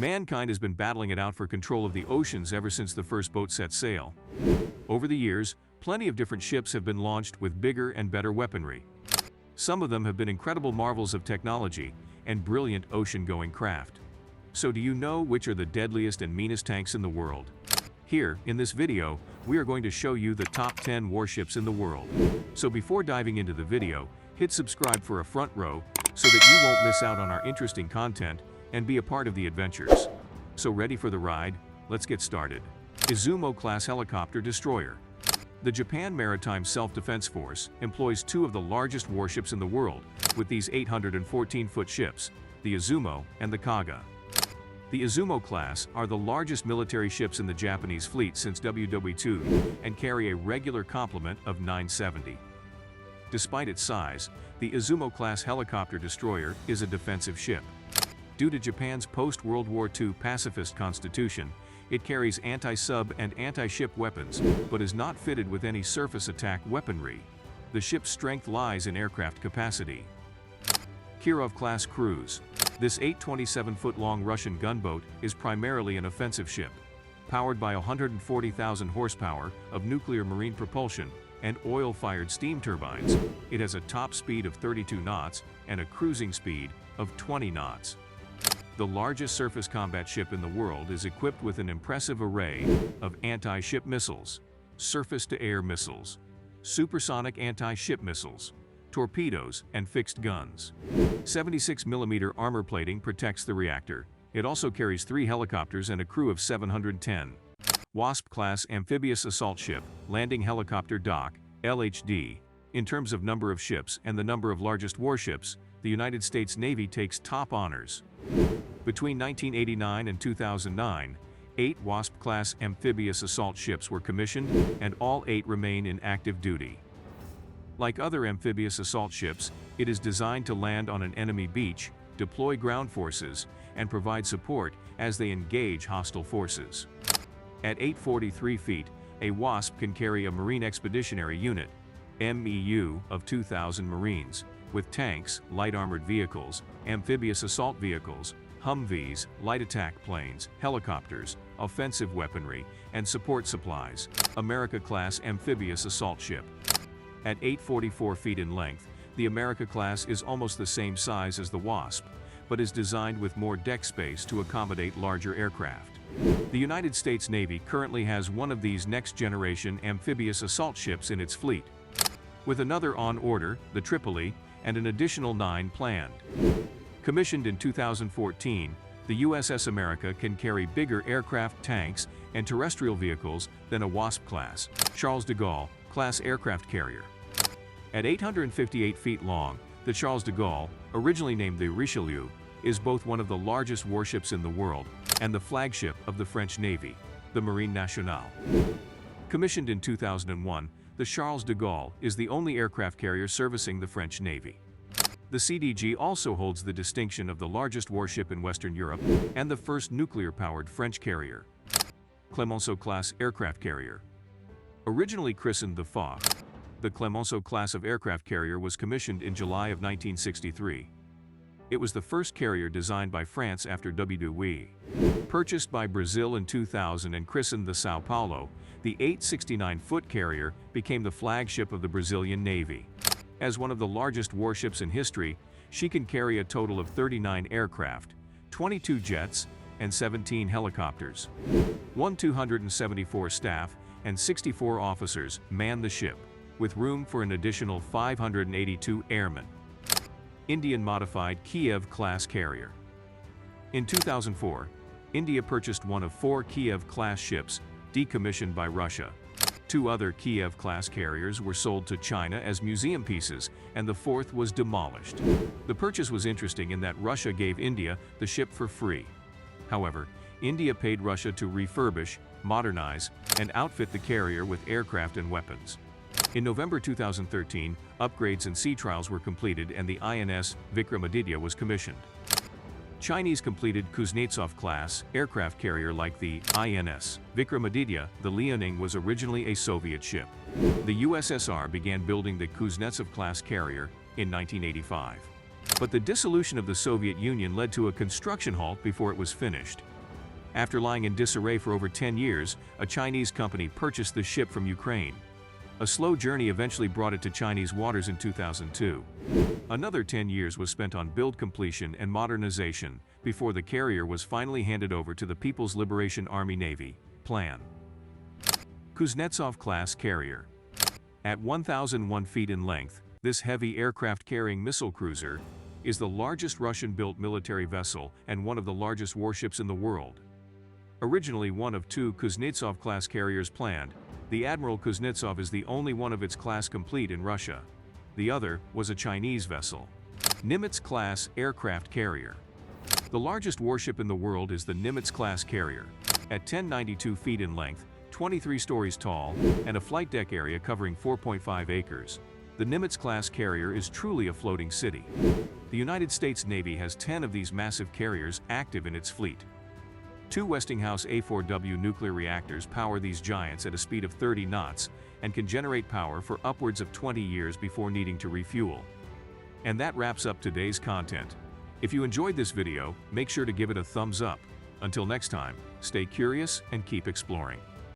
Mankind has been battling it out for control of the oceans ever since the first boat set sail. Over the years, plenty of different ships have been launched with bigger and better weaponry. Some of them have been incredible marvels of technology and brilliant ocean-going craft. So do you know which are the deadliest and meanest tanks in the world? Here, in this video, we are going to show you the top 10 warships in the world. So before diving into the video, hit subscribe for a front row so that you won't miss out on our interesting content and be a part of the adventures. So ready for the ride? Let's get started. Izumo-class helicopter destroyer. The Japan Maritime Self-Defense Force employs two of the largest warships in the world, with these 814-foot ships, the Izumo and the Kaga. The Izumo class are the largest military ships in the Japanese fleet since WW2 and carry a regular complement of 970. Despite its size, the Izumo-class helicopter destroyer is a defensive ship. Due to Japan's post-World War II pacifist constitution, it carries anti-sub and anti-ship weapons, but is not fitted with any surface attack weaponry. The ship's strength lies in aircraft capacity. Kirov-class cruise. This 827-foot-long Russian gunboat is primarily an offensive ship. Powered by 140,000 horsepower of nuclear marine propulsion and oil-fired steam turbines, it has a top speed of 32 knots and a cruising speed of 20 knots. The largest surface combat ship in the world is equipped with an impressive array of anti-ship missiles, surface-to-air missiles, supersonic anti-ship missiles, torpedoes, and fixed guns. 76mm armor plating protects the reactor. It also carries 3 helicopters and a crew of 710. Wasp-class amphibious assault ship, landing helicopter dock, LHD. In terms of number of ships and the number of largest warships, the United States Navy takes top honors. Between 1989 and 2009, 8 Wasp-class amphibious assault ships were commissioned, and all 8 remain in active duty. Like other amphibious assault ships, it is designed to land on an enemy beach, deploy ground forces, and provide support as they engage hostile forces. At 843 feet, a Wasp can carry a Marine Expeditionary Unit, MEU, of 2,000 Marines, with tanks, light armored vehicles, amphibious assault vehicles, Humvees, light attack planes, helicopters, offensive weaponry, and support supplies. America-class amphibious assault ship. At 844 feet in length, the America-class is almost the same size as the Wasp, but is designed with more deck space to accommodate larger aircraft. The United States Navy currently has one of these next-generation amphibious assault ships in its fleet, with another on order, the Tripoli, and an additional 9 planned. Commissioned in 2014, the USS America can carry bigger aircraft, tanks, and terrestrial vehicles than a Wasp-class, Charles de Gaulle class aircraft carrier. At 858 feet long, the Charles de Gaulle, originally named the Richelieu, is both one of the largest warships in the world and the flagship of the French Navy, the Marine Nationale. Commissioned in 2001, the Charles de Gaulle is the only aircraft carrier servicing the French Navy. The CDG also holds the distinction of the largest warship in Western Europe and the first nuclear-powered French carrier. Clemenceau-class aircraft carrier. Originally christened the Faux, the Clemenceau class of aircraft carrier was commissioned in July of 1963. It was the first carrier designed by France after WW2. Purchased by Brazil in 2000 and christened the São Paulo, the 869-foot carrier became the flagship of the Brazilian Navy. As one of the largest warships in history, she can carry a total of 39 aircraft, 22 jets, and 17 helicopters. 274 staff and 64 officers man the ship, with room for an additional 582 airmen. Indian-modified Kiev-class carrier. In 2004, India purchased one of 4 Kiev-class ships decommissioned by Russia. 2 other Kiev-class carriers were sold to China as museum pieces, and the 4th was demolished. The purchase was interesting in that Russia gave India the ship for free. However, India paid Russia to refurbish, modernize, and outfit the carrier with aircraft and weapons. In November 2013, upgrades and sea trials were completed and the INS Vikramaditya was commissioned. Chinese completed Kuznetsov-class aircraft carrier like the INS Vikramaditya. The Liaoning was originally a Soviet ship. The USSR began building the Kuznetsov-class carrier in 1985. But the dissolution of the Soviet Union led to a construction halt before it was finished. After lying in disarray for over 10 years, a Chinese company purchased the ship from Ukraine. A slow journey eventually brought it to Chinese waters in 2002. Another 10 years was spent on build completion and modernization before the carrier was finally handed over to the People's Liberation Army Navy plan. Kuznetsov-class carrier. At 1,001 feet in length, this heavy aircraft-carrying missile cruiser is the largest Russian-built military vessel and one of the largest warships in the world. Originally one of 2 Kuznetsov-class carriers planned, the Admiral Kuznetsov is the only one of its class complete in Russia. The other was a Chinese vessel. Nimitz-class aircraft carrier. The largest warship in the world is the Nimitz-class carrier. At 1092 feet in length, 23 stories tall, and a flight deck area covering 4.5 acres, the Nimitz-class carrier is truly a floating city. The United States Navy has 10 of these massive carriers active in its fleet. 2 Westinghouse A4W nuclear reactors power these giants at a speed of 30 knots and can generate power for upwards of 20 years before needing to refuel. And that wraps up today's content. If you enjoyed this video, make sure to give it a thumbs up. Until next time, stay curious and keep exploring.